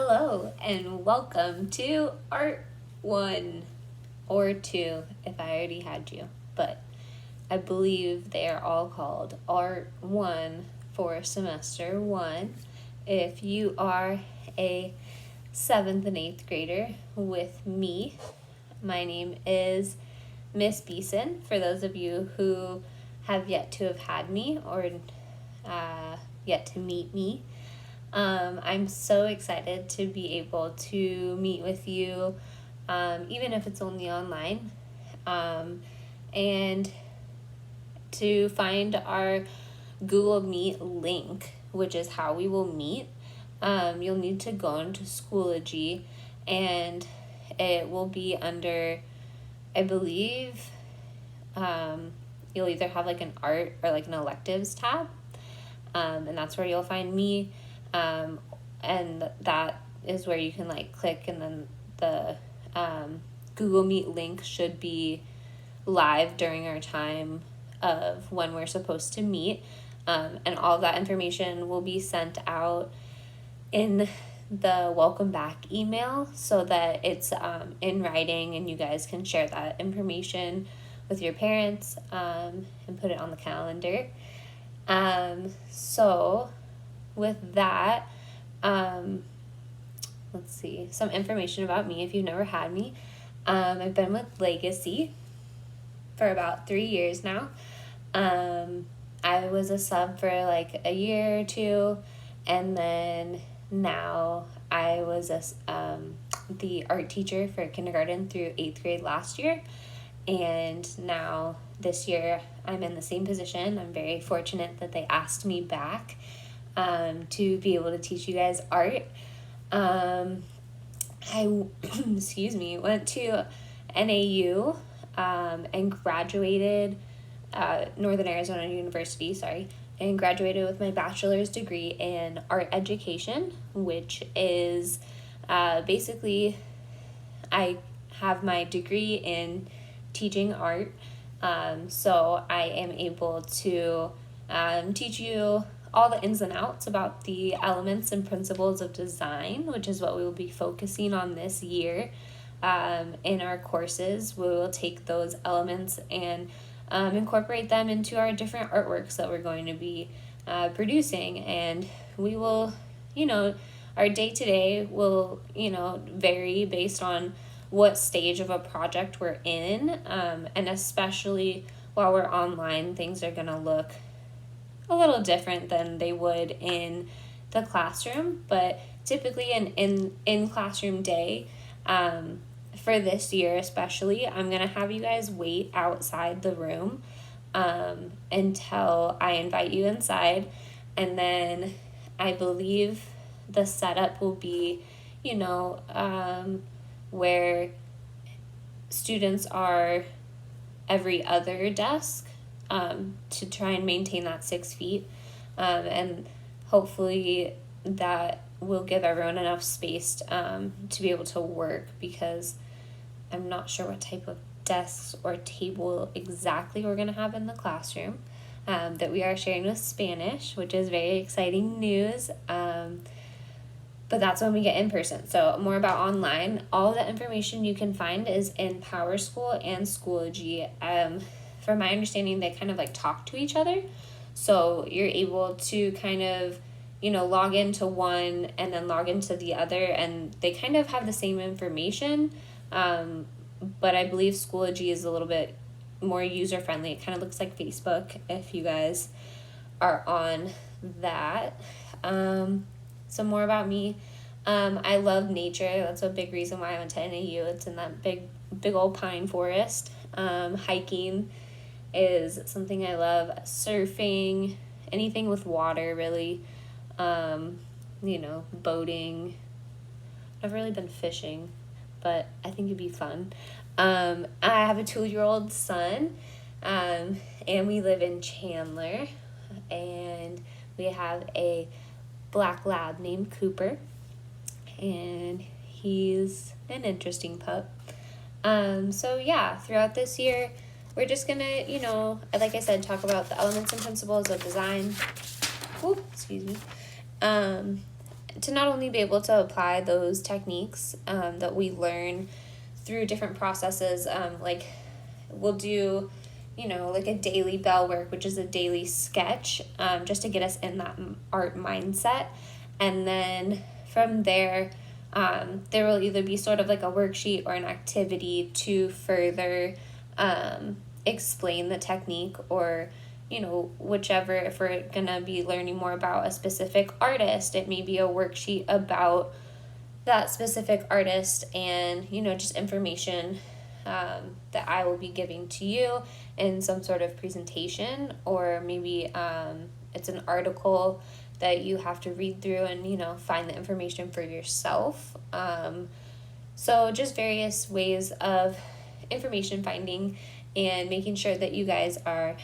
Hello and welcome to Art 1 or 2 if I already had you, but I believe they are all called Art 1 for semester 1 if you are a 7th and 8th grader with me. My name is Miss Beeson, for those of you who have yet to have had me or yet to meet me. I'm so excited to be able to meet with you, even if it's only online, and to find our Google Meet link, which is how we will meet. You'll need to go into Schoology, and it will be under, I believe, you'll either have like an art or like an electives tab, and that's where you'll find me. And that is where you can like click, and then the Google Meet link should be live during our time of when we're supposed to meet, and all of that information will be sent out in the welcome back email so that it's in writing and you guys can share that information with your parents, and put it on the calendar. So with that, let's see, some information about me if you've never had me. I've been with Legacy for about 3 years now. I was a sub for like a year or two, and then now I was the art teacher for kindergarten through 8th grade last year, and now this year I'm in the same position. I'm very fortunate that they asked me back to be able to teach you guys art. I excuse me, went to NAU and graduated Northern Arizona University, and graduated with my bachelor's degree in art education, which is basically I have my degree in teaching art, so I am able to teach you all the ins and outs about the elements and principles of design, which is what we will be focusing on this year. In our courses, we will take those elements and incorporate them into our different artworks that we're going to be producing, and we will, our day-to-day will, vary based on what stage of a project we're in, and especially while we're online, things are going to look a little different than they would in the classroom, but typically an in classroom day, for this year especially, I'm going to have you guys wait outside the room until I invite you inside, and then I believe the setup will be, where students are every other desk, to try and maintain that 6 feet, and hopefully that will give everyone enough space to be able to work, because I'm not sure what type of desks or table exactly we're going to have in the classroom, that we are sharing with Spanish, which is very exciting news, but that's when we get in person. So more about online, all the information you can find is in PowerSchool and Schoology. From my understanding, they kind of like talk to each other. So you're able to kind of, log into one and then log into the other, and they kind of have the same information. But I believe Schoology is a little bit more user-friendly. It kind of looks like Facebook if you guys are on that. Some more about me. I love nature. That's a big reason why I went to NAU. It's in that big old pine forest. Hiking is something I love. Surfing, anything with water, really. Boating. I've really been fishing, but I think it'd be fun. I have a 2-year-old son, and we live in Chandler, and we have a black lab named Cooper, and he's an interesting pup. So yeah, throughout this year, we're just gonna, like I said, talk about the elements and principles of design. Excuse me. to not only be able to apply those techniques that we learn through different processes, like we'll do, like a daily bell work, which is a daily sketch, just to get us in that art mindset. And then from there, there will either be sort of like a worksheet or an activity to further explain the technique, or whichever. If we're gonna be learning more about a specific artist, it may be a worksheet about that specific artist, and just information that I will be giving to you in some sort of presentation, or maybe it's an article that you have to read through and find the information for yourself. So just various ways of information finding and making sure that you guys are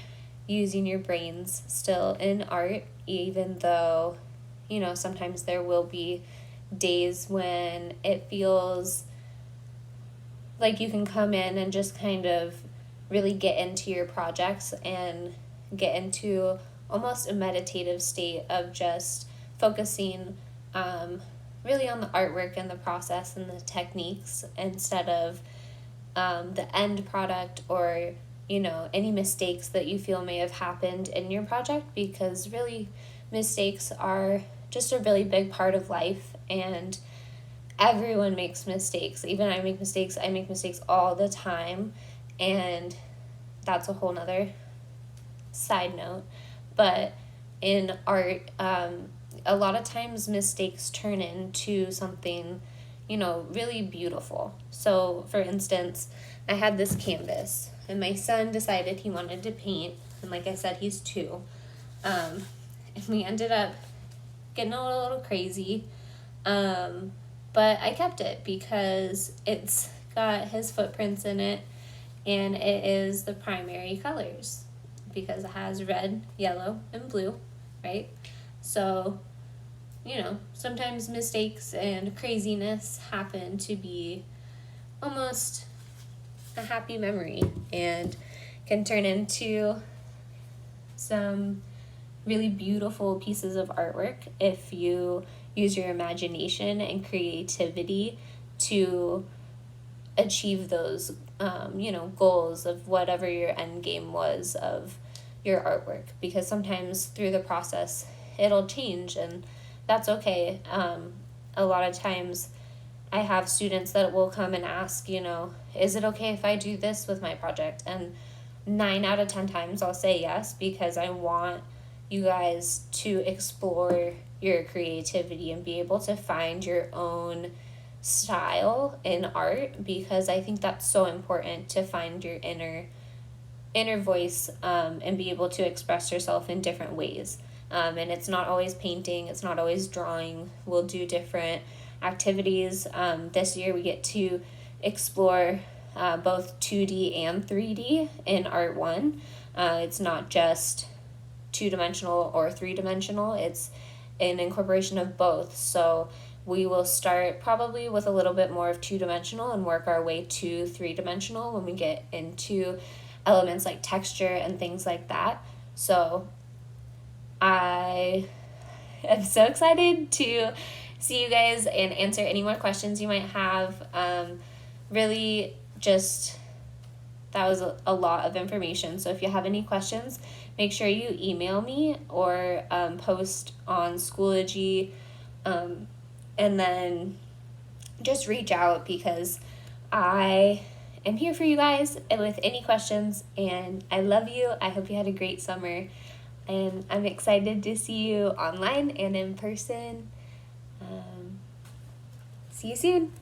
using your brains still in art, even though sometimes there will be days when it feels like you can come in and just kind of really get into your projects and get into almost a meditative state of just focusing really on the artwork and the process and the techniques, instead of the end product, or any mistakes that you feel may have happened in your project, because really mistakes are just a really big part of life, and everyone makes mistakes. Even I make mistakes all the time, and that's a whole nother side note. But in art, a lot of times mistakes turn into something really beautiful. So for instance, I had this canvas and my son decided he wanted to paint, and like I said, he's 2, and we ended up getting a little crazy, but I kept it because it's got his footprints in it, and it is the primary colors, because it has red, yellow, and blue, right? So sometimes mistakes and craziness happen to be almost a happy memory, and can turn into some really beautiful pieces of artwork if you use your imagination and creativity to achieve those goals of whatever your end game was of your artwork. Because sometimes through the process it'll change, and that's okay. A lot of times I have students that will come and ask, is it okay if I do this with my project? And 9 out of 10 times I'll say yes, because I want you guys to explore your creativity and be able to find your own style in art, because I think that's so important, to find your inner voice, and be able to express yourself in different ways. And it's not always painting, it's not always drawing. We'll do different activities. This year we get to explore both 2D and 3D in Art 1. It's not just 2-dimensional or 3-dimensional, it's an incorporation of both. So we will start probably with a little bit more of 2-dimensional and work our way to 3-dimensional when we get into elements like texture and things like that. So I am so excited to see you guys and answer any more questions you might have. Really just, that was a lot of information. So if you have any questions, make sure you email me or post on Schoology, and then just reach out, because I am here for you guys with any questions, and I love you. I hope you had a great summer, and I'm excited to see you online and in person. See you soon.